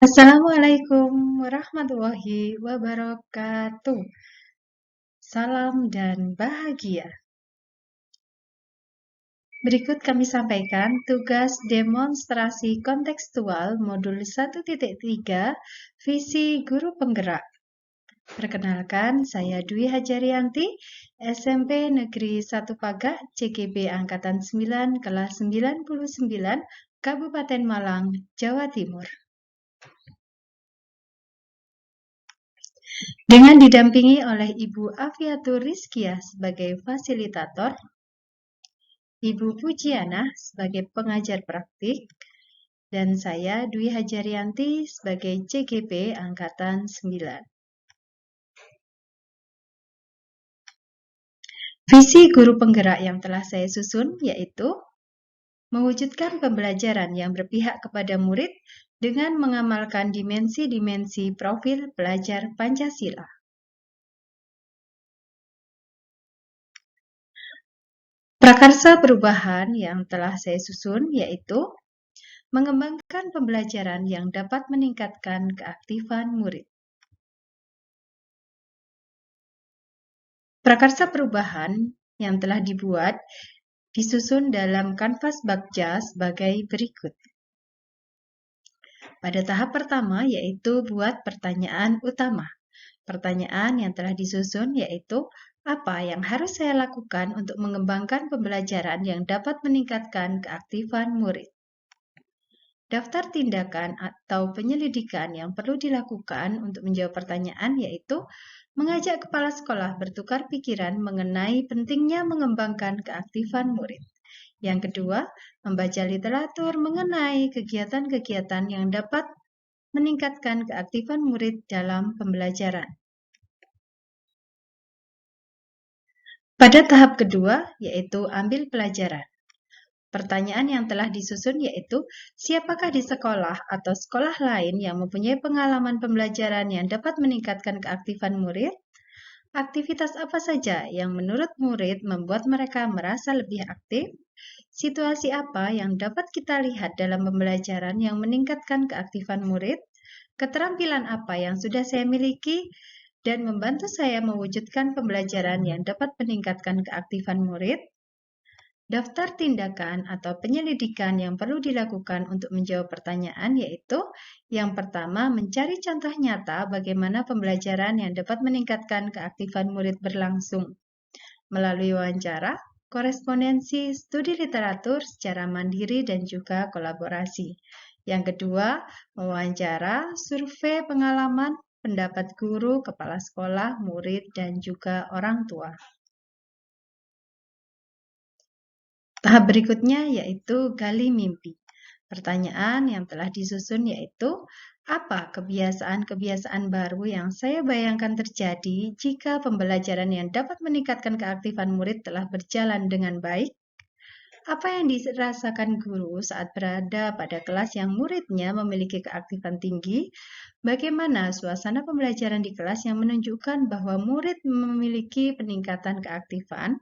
Assalamualaikum warahmatullahi wabarakatuh. Salam dan bahagia. Berikut kami sampaikan tugas demonstrasi kontekstual modul 1.3 Visi Guru Penggerak. Perkenalkan, saya Dwi Hajarianti, SMP Negeri 1 Pagak, CGB Angkatan 9, kelas 99, Kabupaten Malang, Jawa Timur. Dengan didampingi oleh Ibu Afiatur Rizkiah sebagai fasilitator, Ibu Pujiana sebagai pengajar praktik, dan saya Dwi Hajarianti sebagai CGP Angkatan 9. Visi guru penggerak yang telah saya susun yaitu mewujudkan pembelajaran yang berpihak kepada murid dengan mengamalkan dimensi-dimensi profil pelajar Pancasila. Prakarsa perubahan yang telah saya susun yaitu mengembangkan pembelajaran yang dapat meningkatkan keaktifan murid. Prakarsa perubahan yang telah dibuat disusun dalam kanvas Bagja sebagai berikut. Pada tahap pertama yaitu buat pertanyaan utama. Pertanyaan yang telah disusun yaitu apa yang harus saya lakukan untuk mengembangkan pembelajaran yang dapat meningkatkan keaktifan murid. Daftar tindakan atau penyelidikan yang perlu dilakukan untuk menjawab pertanyaan yaitu mengajak kepala sekolah bertukar pikiran mengenai pentingnya mengembangkan keaktifan murid. Yang kedua, membaca literatur mengenai kegiatan-kegiatan yang dapat meningkatkan keaktifan murid dalam pembelajaran. Pada tahap kedua, yaitu ambil pelajaran. Pertanyaan yang telah disusun yaitu, siapakah di sekolah atau sekolah lain yang mempunyai pengalaman pembelajaran yang dapat meningkatkan keaktifan murid? Aktivitas apa saja yang menurut murid membuat mereka merasa lebih aktif? Situasi apa yang dapat kita lihat dalam pembelajaran yang meningkatkan keaktifan murid? Keterampilan apa yang sudah saya miliki dan membantu saya mewujudkan pembelajaran yang dapat meningkatkan keaktifan murid? Daftar tindakan atau penyelidikan yang perlu dilakukan untuk menjawab pertanyaan yaitu yang pertama, mencari contoh nyata bagaimana pembelajaran yang dapat meningkatkan keaktifan murid berlangsung melalui wawancara, korespondensi, studi literatur secara mandiri dan juga kolaborasi. Yang kedua, mewawancara, survei pengalaman, pendapat guru, kepala sekolah, murid, dan juga orang tua. Tahap berikutnya yaitu gali mimpi. Pertanyaan yang telah disusun yaitu, apa kebiasaan-kebiasaan baru yang saya bayangkan terjadi jika pembelajaran yang dapat meningkatkan keaktifan murid telah berjalan dengan baik? Apa yang dirasakan guru saat berada pada kelas yang muridnya memiliki keaktifan tinggi? Bagaimana suasana pembelajaran di kelas yang menunjukkan bahwa murid memiliki peningkatan keaktifan?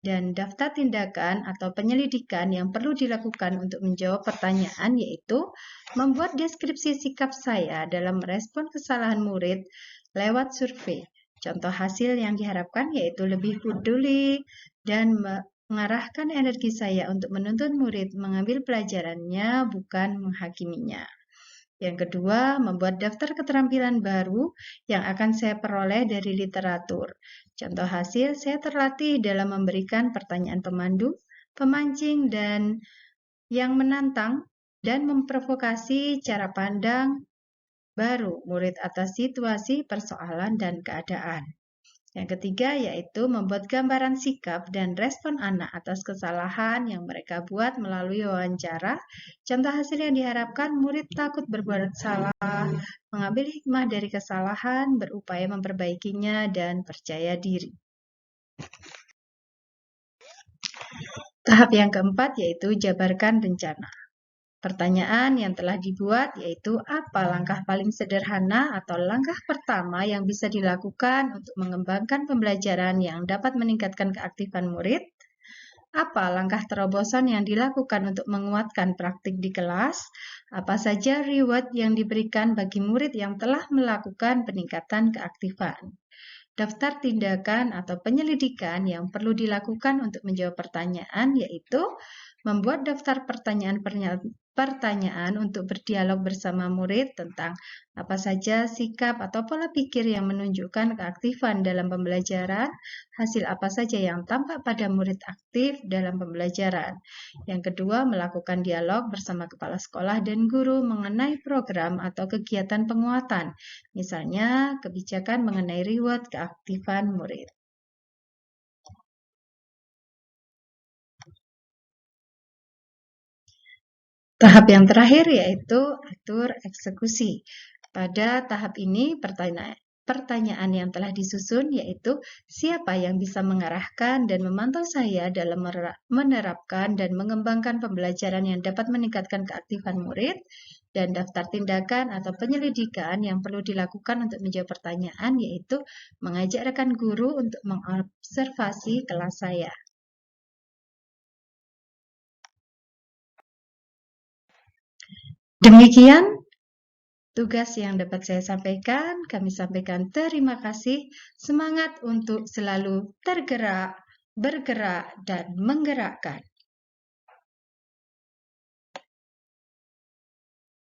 Dan daftar tindakan atau penyelidikan yang perlu dilakukan untuk menjawab pertanyaan yaitu membuat deskripsi sikap saya dalam merespon kesalahan murid lewat survei. Contoh hasil yang diharapkan yaitu lebih peduli dan mengarahkan energi saya untuk menuntun murid mengambil pelajarannya, bukan menghakiminya. Yang kedua, membuat daftar keterampilan baru yang akan saya peroleh dari literatur. Contoh hasil, saya terlatih dalam memberikan pertanyaan pemandu, pemancing, dan yang menantang dan memprovokasi cara pandang baru murid atas situasi, persoalan, dan keadaan. Yang ketiga yaitu membuat gambaran sikap dan respon anak atas kesalahan yang mereka buat melalui wawancara. Contoh hasil yang diharapkan murid takut berbuat salah, mengambil hikmah dari kesalahan, berupaya memperbaikinya, dan percaya diri. Tahap yang keempat yaitu jabarkan rencana. Pertanyaan yang telah dibuat yaitu apa langkah paling sederhana atau langkah pertama yang bisa dilakukan untuk mengembangkan pembelajaran yang dapat meningkatkan keaktifan murid? Apa langkah terobosan yang dilakukan untuk menguatkan praktik di kelas? Apa saja reward yang diberikan bagi murid yang telah melakukan peningkatan keaktifan? Daftar tindakan atau penyelidikan yang perlu dilakukan untuk menjawab pertanyaan yaitu membuat daftar pertanyaan untuk berdialog bersama murid tentang apa saja sikap atau pola pikir yang menunjukkan keaktifan dalam pembelajaran, hasil apa saja yang tampak pada murid aktif dalam pembelajaran. Yang kedua, melakukan dialog bersama kepala sekolah dan guru mengenai program atau kegiatan penguatan, misalnya kebijakan mengenai reward keaktifan murid. Tahap yang terakhir yaitu atur eksekusi. Pada tahap ini, pertanyaan yang telah disusun yaitu siapa yang bisa mengarahkan dan memantau saya dalam menerapkan dan mengembangkan pembelajaran yang dapat meningkatkan keaktifan murid, dan daftar tindakan atau penyelidikan yang perlu dilakukan untuk menjawab pertanyaan yaitu mengajak rekan guru untuk mengobservasi kelas saya. Demikian tugas yang dapat saya sampaikan. Kami sampaikan terima kasih. Semangat untuk selalu tergerak, bergerak, dan menggerakkan.